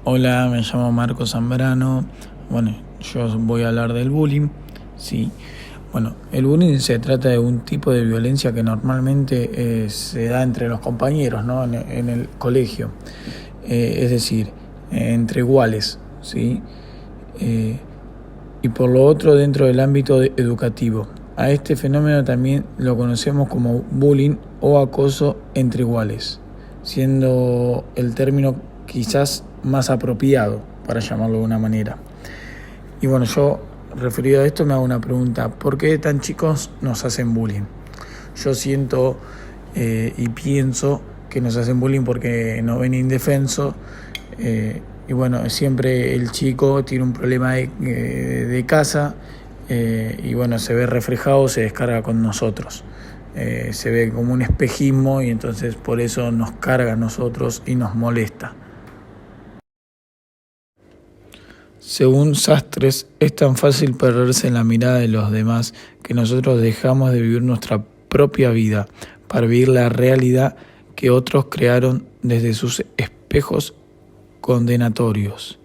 Hola, me llamo Marco Zambrano. Bueno, yo voy a hablar del bullying. Sí. Bueno, el bullying se trata de un tipo de violencia que normalmente se da entre los compañeros, ¿no? En el colegio. Es decir, entre iguales, ¿sí? Eh, y por lo otro dentro del ámbito educativo. A este fenómeno también lo conocemos como bullying o acoso entre iguales, siendo el término quizás más apropiado, para llamarlo de una manera. Y bueno, yo referido a esto me hago una pregunta: ¿por qué tan chicos nos hacen bullying? Yo siento y pienso que nos hacen bullying porque nos ven indefensos. Y bueno, siempre el chico tiene un problema de casa, y bueno, se ve reflejado, se descarga con nosotros. Se ve como un espejismo y entonces por eso nos carga a nosotros y nos molesta. Según Sastres, es tan fácil perderse en la mirada de los demás que nosotros dejamos de vivir nuestra propia vida para vivir la realidad que otros crearon desde sus espejos condenatorios,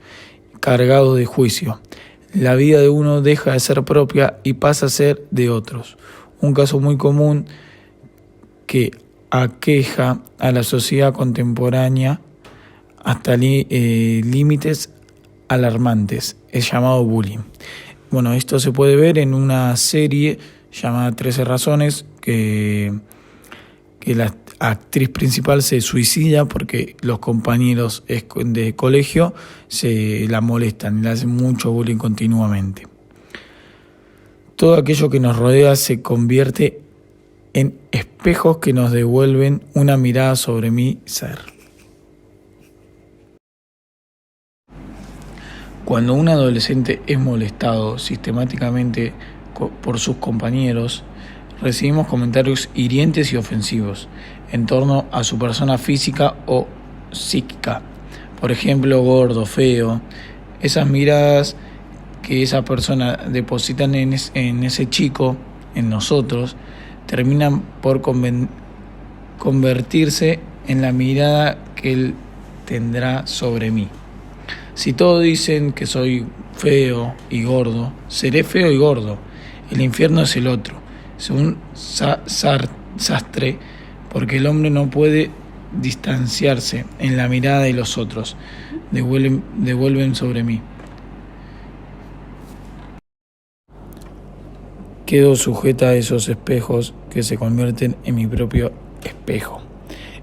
cargados de juicio. La vida de uno deja de ser propia y pasa a ser de otros. Un caso muy común que aqueja a la sociedad contemporánea hasta límites alarmantes, es llamado bullying. Bueno, esto se puede ver en una serie llamada 13 razones que la actriz principal se suicida porque los compañeros de colegio se la molestan y le hacen mucho bullying continuamente. Todo aquello que nos rodea se convierte en espejos que nos devuelven una mirada sobre mi ser. Cuando un adolescente es molestado sistemáticamente por sus compañeros, recibimos comentarios hirientes y ofensivos en torno a su persona física o psíquica. Por ejemplo, gordo, feo. Esas miradas que esa persona depositan en ese chico, en nosotros, terminan por convertirse en la mirada que él tendrá sobre mí. Si todos dicen que soy feo y gordo, seré feo y gordo. El infierno es el otro, según Sastre, porque el hombre no puede distanciarse en la mirada de los otros. Devuelven sobre mí. Quedo sujeta a esos espejos que se convierten en mi propio espejo.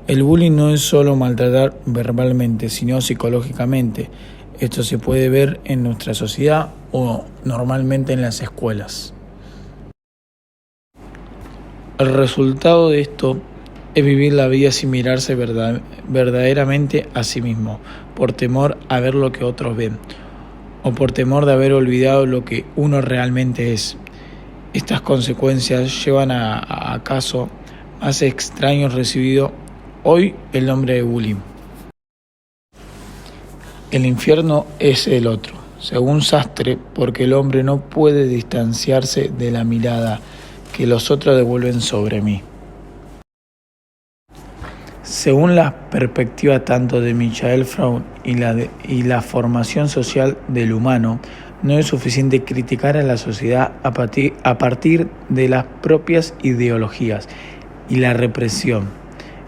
El bullying no es solo maltratar verbalmente, sino psicológicamente. Esto se puede ver en nuestra sociedad o normalmente en las escuelas. El resultado de esto es vivir la vida sin mirarse verdaderamente a sí mismo, por temor a ver lo que otros ven, o por temor de haber olvidado lo que uno realmente es. Estas consecuencias llevan a casos más extraños recibido hoy el nombre de bullying. El infierno es el otro, según Sastre, porque el hombre no puede distanciarse de la mirada que los otros devuelven sobre mí. Según la perspectiva tanto de Michael Freud y la formación social del humano, no es suficiente criticar a la sociedad a partir de las propias ideologías y la represión.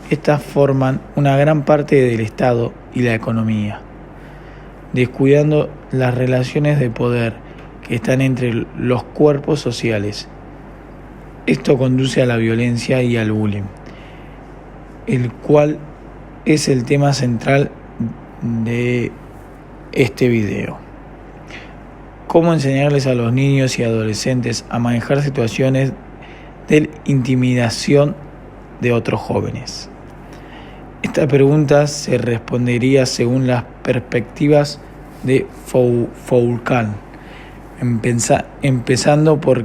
Estas forman una gran parte del Estado y la economía, descuidando las relaciones de poder que están entre los cuerpos sociales. Esto conduce a la violencia y al bullying, el cual es el tema central de este video. ¿Cómo enseñarles a los niños y adolescentes a manejar situaciones de intimidación de otros jóvenes? Esta pregunta se respondería según las perspectivas de Foucault, empezando por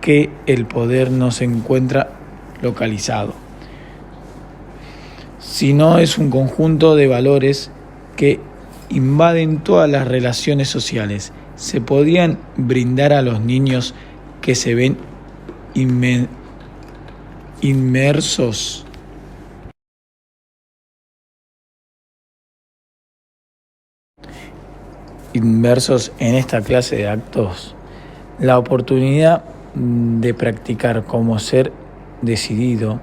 que el poder no se encuentra localizado, sino es un conjunto de valores que invaden todas las relaciones sociales. Se podrían brindar a los niños que se ven inmersos inmersos en esta clase de actos, la oportunidad de practicar como ser decidido,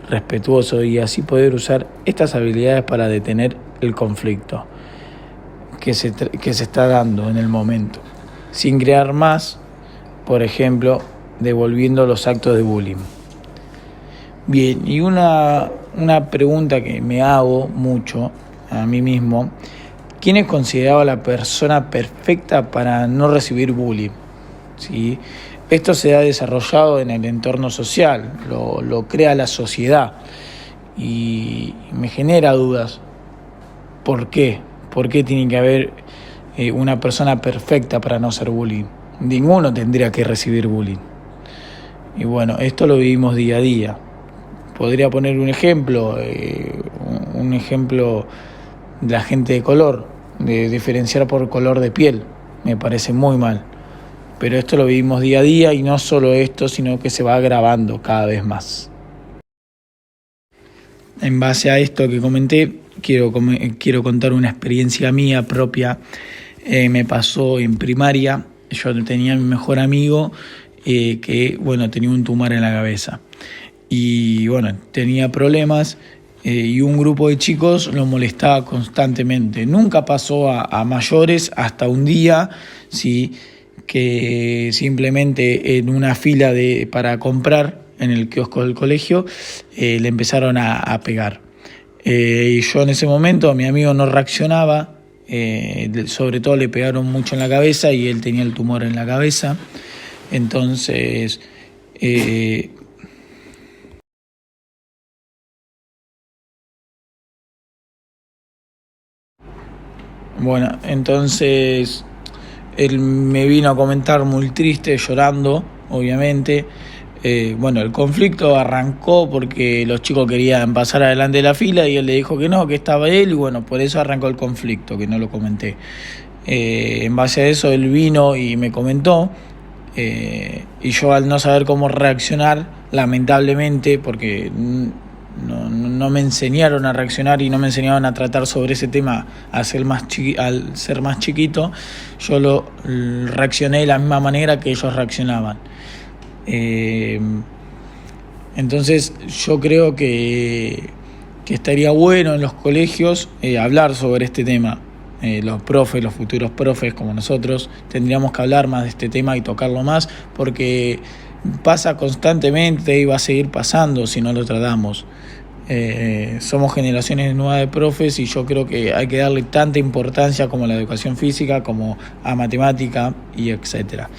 respetuoso y así poder usar estas habilidades para detener el conflicto que se está dando en el momento, sin crear más, por ejemplo, devolviendo los actos de bullying. Bien, y una pregunta que me hago mucho a mí mismo: ¿quién es considerado la persona perfecta para no recibir bullying? ¿Sí? Esto se ha desarrollado en el entorno social, lo crea la sociedad y me genera dudas. ¿Por qué? ¿Por qué tiene que haber una persona perfecta para no ser bullying? Ninguno tendría que recibir bullying. Y bueno, esto lo vivimos día a día. Podría poner un ejemplo de la gente de color, de diferenciar por color de piel. Me parece muy mal. Pero esto lo vivimos día a día y no solo esto, sino que se va agravando cada vez más. En base a esto que comenté, quiero contar una experiencia mía propia. Me pasó en primaria. Yo tenía a mi mejor amigo que tenía un tumor en la cabeza. Y tenía problemas y un grupo de chicos lo molestaba constantemente. Nunca pasó a mayores hasta un día, sí, que simplemente en una fila para comprar en el kiosco del colegio le empezaron a pegar. Y yo en ese momento, mi amigo no reaccionaba, sobre todo le pegaron mucho en la cabeza y él tenía el tumor en la cabeza. Entonces, él me vino a comentar muy triste, llorando, obviamente. El conflicto arrancó porque los chicos querían pasar adelante de la fila y él le dijo que no, que estaba él, y por eso arrancó el conflicto, que no lo comenté. En base a eso él vino y me comentó, y yo, al no saber cómo reaccionar, lamentablemente, porque no me enseñaron a reaccionar y no me enseñaron a tratar sobre ese tema al ser más chiquito, yo reaccioné de la misma manera que ellos reaccionaban. Entonces yo creo que estaría bueno en los colegios hablar sobre este tema. Los profes, los futuros profes como nosotros, tendríamos que hablar más de este tema y tocarlo más, porque pasa constantemente y va a seguir pasando si no lo tratamos. Somos generaciones nuevas de profes y yo creo que hay que darle tanta importancia como a la educación física, como a matemática y etcétera.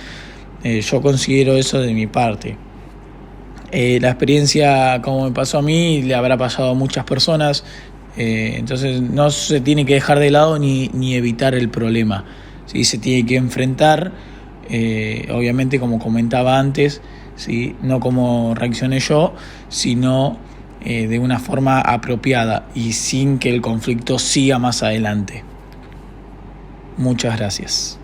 Yo considero eso de mi parte. La experiencia, como me pasó a mí, le habrá pasado a muchas personas. Entonces no se tiene que dejar de lado ni evitar el problema, ¿sí? Se tiene que enfrentar, obviamente, como comentaba antes, ¿sí? No como reaccioné yo, sino de una forma apropiada y sin que el conflicto siga más adelante. Muchas gracias.